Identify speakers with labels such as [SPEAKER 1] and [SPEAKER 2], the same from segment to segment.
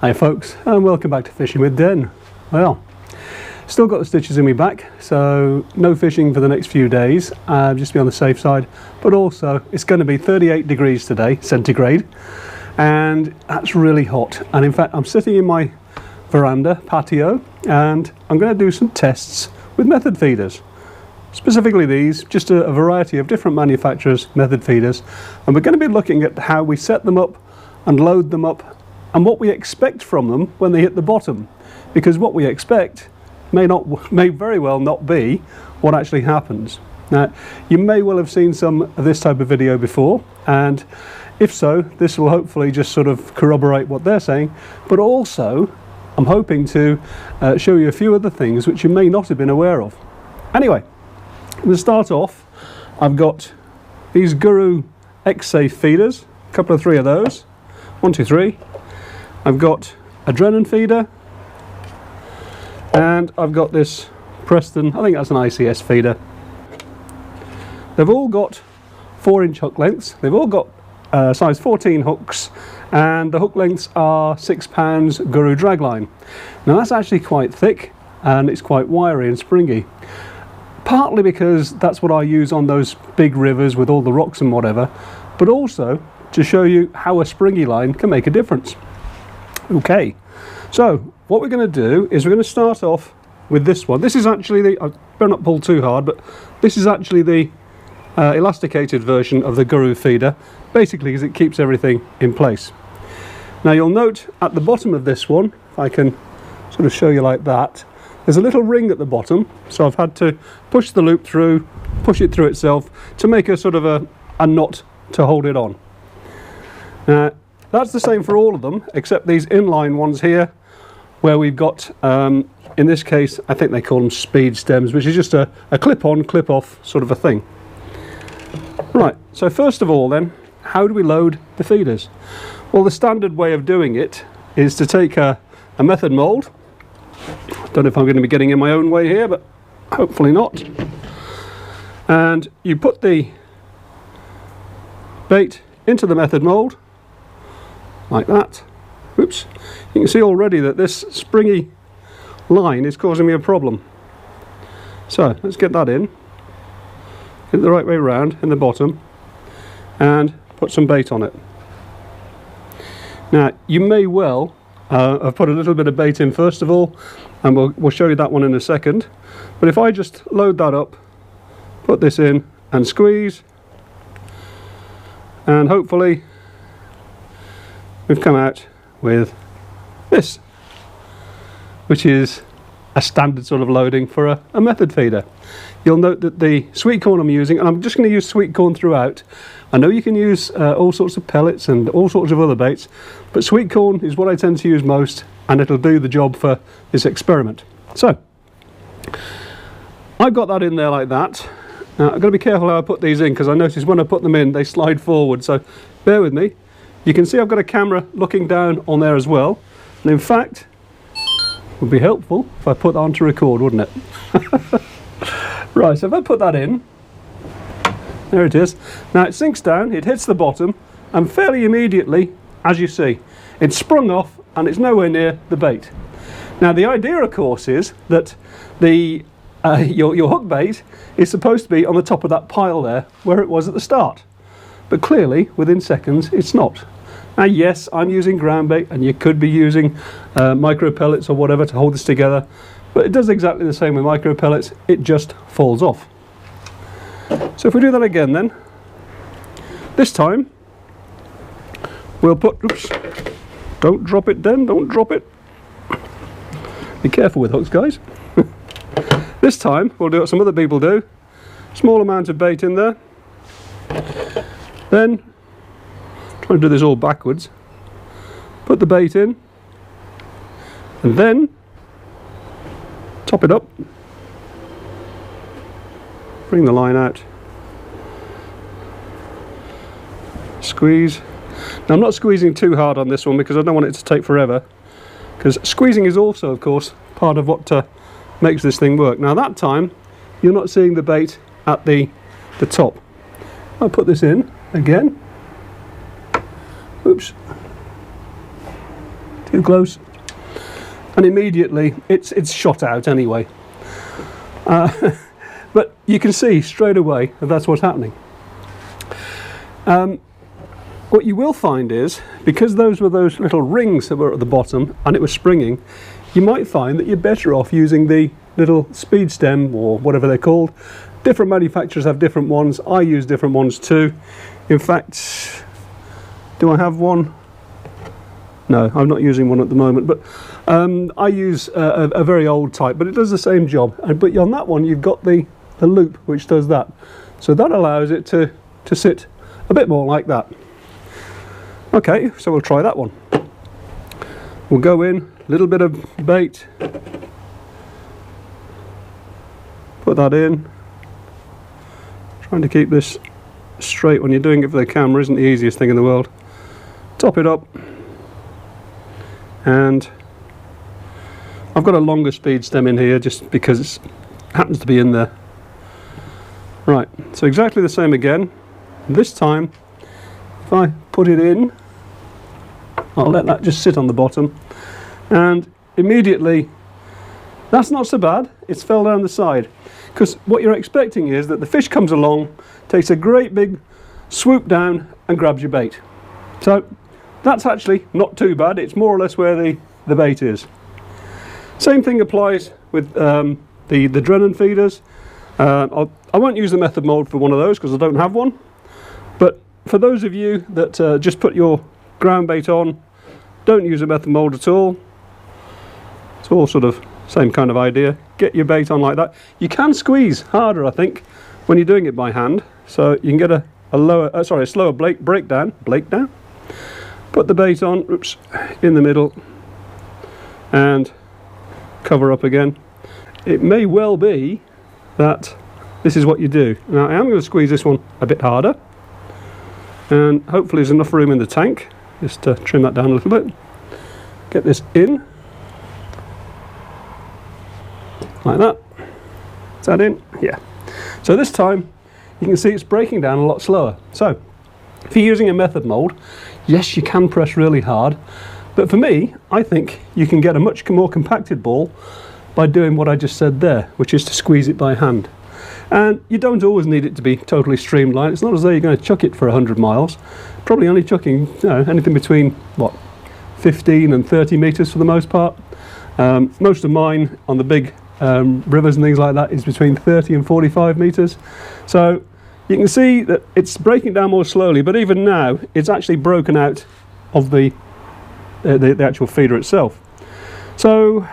[SPEAKER 1] Hi folks, and welcome back to Fishing with Den. Well, still got the stitches in my back, so no fishing for the next few days, just to be on the safe side. But also, it's going to be 38 degrees today, centigrade, and that's really hot. And in fact, I'm sitting in my veranda patio, and I'm going to do some tests with method feeders. Specifically these, just a variety of different manufacturers' method feeders, and we're going to be looking at how we set them up and load them up, and what we expect from them when they hit the bottom, because what we expect may very well not be what actually happens. Now, you may well have seen some of this type of video before, and if so, this will hopefully just sort of corroborate what they're saying, but also I'm hoping to show you a few other things which you may not have been aware of. Anyway, to start off, I've got these Guru X-Safe feeders, a couple of three of those, 1, 2, 3. I've got a Drennan feeder, and I've got this Preston, I think that's an ICS feeder. They've all got 4-inch hook lengths, they've all got size 14 hooks, and the hook lengths are 6 pounds Guru dragline. Now that's actually quite thick, and it's quite wiry and springy. Partly because that's what I use on those big rivers with all the rocks and whatever, but also to show you how a springy line can make a difference. Okay, so what we're going to do is we're going to start off with this one. This is actually the, I better not pull too hard, but this is actually the elasticated version of the Guru feeder, basically because it keeps everything in place. Now you'll note at the bottom of this one, if I can sort of show you like that, there's a little ring at the bottom, so I've had to push the loop through, push it through itself to make a sort of a knot to hold it on. That's the same for all of them, except these inline ones here, where we've got, in this case, I think they call them speed stems, which is just a clip-on, clip-off sort of a thing. Right, so first of all then, how do we load the feeders? Well, the standard way of doing it is to take a method mould. Don't know if I'm going to be getting in my own way here, but hopefully not. And you put the bait into the method mould, like that. Oops. You can see already that this springy line is causing me a problem. So let's get that in. Get it the right way around in the bottom and put some bait on it. Now you may well have put a little bit of bait in first of all, and we'll show you that one in a second. But if I just load that up, put this in and squeeze, and hopefully we've come out with this, which is a standard sort of loading for a method feeder. You'll note that the sweet corn I'm using, and I'm just going to use sweet corn throughout. I know you can use all sorts of pellets and all sorts of other baits, but sweet corn is what I tend to use most, and it'll do the job for this experiment. So I've got that in there like that. Now I've got to be careful how I put these in, because I notice when I put them in they slide forward, so bear with me. You can see I've got a camera looking down on there as well, and in fact it would be helpful if I put that on to record, wouldn't it? Right, so if I put that in, there it is. Now it sinks down, it hits the bottom, and fairly immediately, as you see, it's sprung off and it's nowhere near the bait. Now the idea of course is that the your hook bait is supposed to be on the top of that pile there where it was at the start, but clearly within seconds it's not. Now yes, I'm using ground bait, and you could be using micro pellets or whatever to hold this together, but it does exactly the same with micro pellets, it just falls off. So if we do that again then, this time we'll put, oops, don't drop it Den, don't drop it. Be careful with hooks guys. This time we'll do what some other people do, small amount of bait in there, then try and do this all backwards, put the bait in, and then top it up, bring the line out, squeeze. Now I'm not squeezing too hard on this one because I don't want it to take forever, because squeezing is also of course part of what makes this thing work. Now that time you're not seeing the bait at the top. I'll put this in again. Oops. too close, and immediately it's shot out anyway. But you can see straight away that that's what's happening. What you will find is, because those were those little rings that were at the bottom and it was springing, you might find that you're better off using the little speed stem, or whatever they're called. Different manufacturers have different ones. I use different ones too. In fact, do I have one? No, I'm not using one at the moment, but I use a very old type, but it does the same job. But on that one, you've got the loop which does that, so that allows it to sit a bit more like that. Okay, so we'll try that one. We'll go in, a little bit of bait, put that in. Trying to keep this straight when you're doing it for the camera isn't the easiest thing in the world. Top it up, and I've got a longer speed stem in here just because it happens to be in there. Right, so exactly the same again. This time, if I put it in, I'll let that just sit on the bottom, and immediately, that's not so bad, it's fell down the side. Because what you're expecting is that the fish comes along, takes a great big swoop down and grabs your bait. So that's actually not too bad, it's more or less where the bait is. Same thing applies with the Drennan feeders. I won't use the method mould for one of those because I don't have one, but for those of you that just put your ground bait on, don't use a method mould at all. It's all sort of same kind of idea. Get your bait on like that. You can squeeze harder, I think, when you're doing it by hand, so you can get a slower breakdown. Put the bait on, oops, in the middle, and cover up again. It may well be that this is what you do. Now I am going to squeeze this one a bit harder, and hopefully there's enough room in the tank. Just trim that down a little bit. Get this in like that. Is that in? Yeah. So this time you can see it's breaking down a lot slower. So if you're using a method mould, yes, you can press really hard, but for me, I think you can get a much more compacted ball by doing what I just said there, which is to squeeze it by hand. And you don't always need it to be totally streamlined. It's not as though you're going to chuck it for 100 miles. Probably only chucking, you know, anything between, what, 15 and 30 metres for the most part. Most of mine on the big rivers and things like that is between 30 and 45 metres. So you can see that it's breaking down more slowly, but even now it's actually broken out of the actual feeder itself. So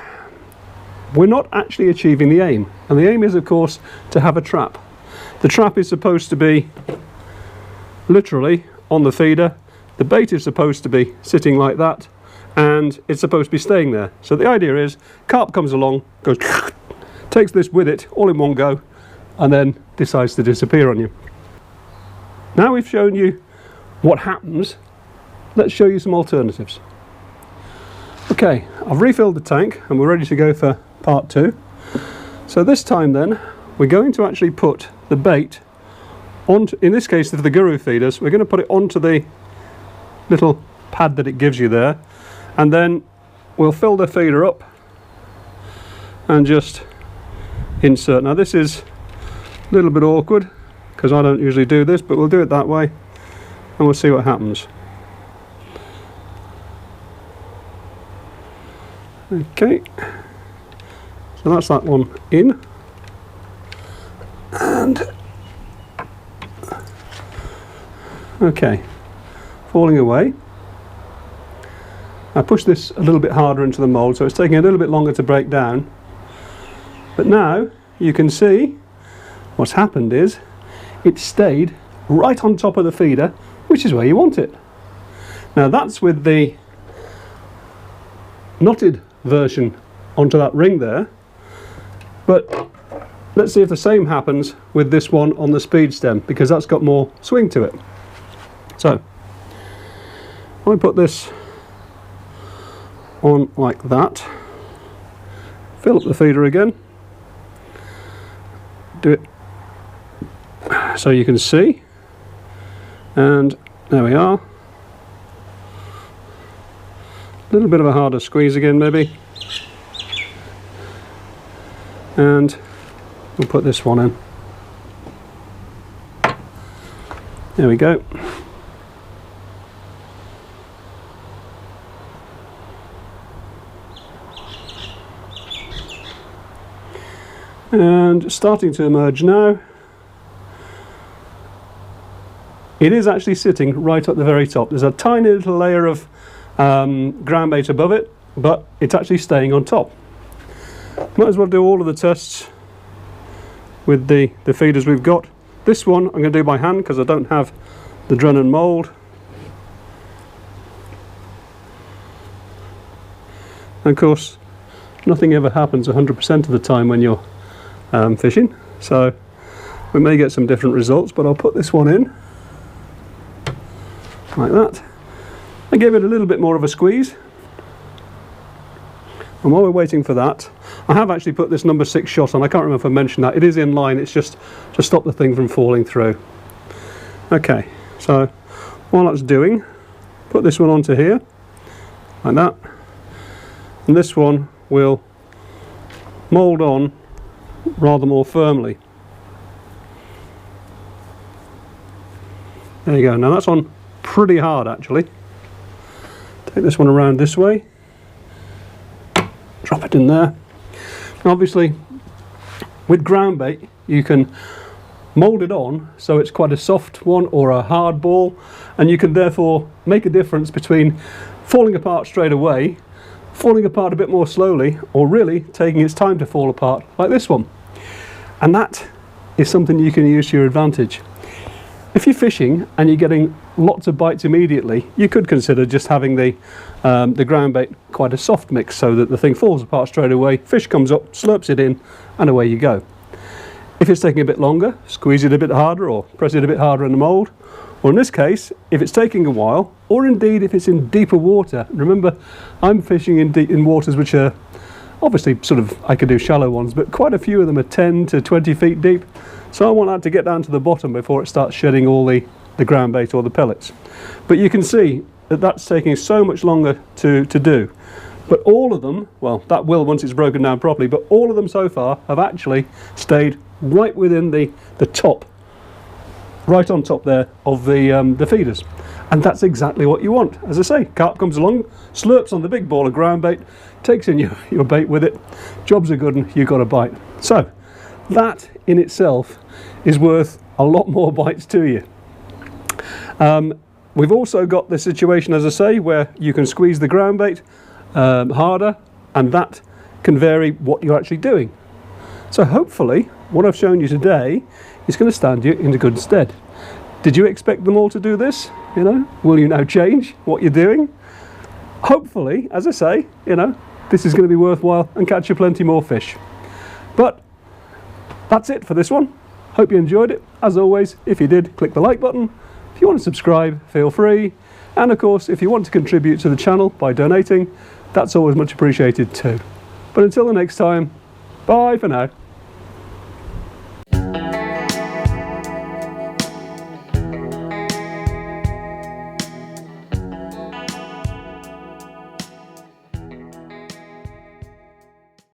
[SPEAKER 1] we're not actually achieving the aim, and the aim is of course to have a trap. The trap is supposed to be literally on the feeder, the bait is supposed to be sitting like that, and it's supposed to be staying there. So the idea is, carp comes along, goes, takes this with it all in one go, and then decides to disappear on you. Now we've shown you what happens, let's show you some alternatives. Okay, I've refilled the tank and we're ready to go for part 2. So this time then, we're going to actually put the bait onto, in this case for the guru feeders, we're going to put it onto the little pad that it gives you there, and then we'll fill the feeder up and just insert. Now this is a little bit awkward because I don't usually do this, but we'll do it that way and we'll see what happens. Okay, so that's that one in, and okay, falling away. I pushed this a little bit harder into the mould, so it's taking a little bit longer to break down, but now you can see what's happened is it stayed right on top of the feeder, which is where you want it. Now that's with the knotted version onto that ring there, but let's see if the same happens with this one on the speed stem, because that's got more swing to it. So I put this on like that, fill up the feeder again, do it so you can see, and there we are. A little bit of a harder squeeze again maybe. And we'll put this one in. There we go. And starting to emerge now. It is actually sitting right at the very top. There's a tiny little layer of ground bait above it, but it's actually staying on top. Might as well do all of the tests with the feeders we've got. This one I'm going to do by hand because I don't have the Drennan mould. And of course, nothing ever happens 100% of the time when you're fishing, so we may get some different results, but I'll put this one in like that. I gave it a little bit more of a squeeze, and while we're waiting for that, I have actually put this number 6 shot on. I can't remember if I mentioned that. It is in line, it's just to stop the thing from falling through. Okay, so while that's doing, put this one onto here like that, and this one will mould on rather more firmly. There you go. Now that's on pretty hard actually. Take this one around this way, drop it in there. Now obviously with ground bait you can mould it on so it's quite a soft one or a hard ball, and you can therefore make a difference between falling apart straight away, falling apart a bit more slowly, or really taking its time to fall apart like this one. And that is something you can use to your advantage. If you're fishing and you're getting lots of bites immediately, you could consider just having the ground bait quite a soft mix so that the thing falls apart straight away, fish comes up, slurps it in, and away you go. If it's taking a bit longer, squeeze it a bit harder or press it a bit harder in the mould. Or in this case, if it's taking a while, or indeed if it's in deeper water. Remember, I'm fishing in waters which are obviously sort of, I could do shallow ones, but quite a few of them are 10 to 20 feet deep. So I want that to get down to the bottom before it starts shedding all the ground bait or the pellets. But you can see that that's taking so much longer to do. But all of them, well, that will once it's broken down properly, but all of them so far have actually stayed right within the top, right on top there of the feeders. And that's exactly what you want. As I say, carp comes along, slurps on the big ball of ground bait, takes in your bait with it, jobs are good and you got a bite. So that in itself is worth a lot more bites to you. We've also got the situation, as I say, where you can squeeze the ground bait harder, and that can vary what you're actually doing. So hopefully what I've shown you today is going to stand you in good stead. Did you expect them all to do this? You know, will you now change what you're doing? Hopefully, as I say, you know, this is going to be worthwhile and catch you plenty more fish. But that's it for this one. Hope you enjoyed it. As always, if you did, click the like button. If you want to subscribe, feel free. And of course, if you want to contribute to the channel by donating, that's always much appreciated too. But until the next time, bye for now.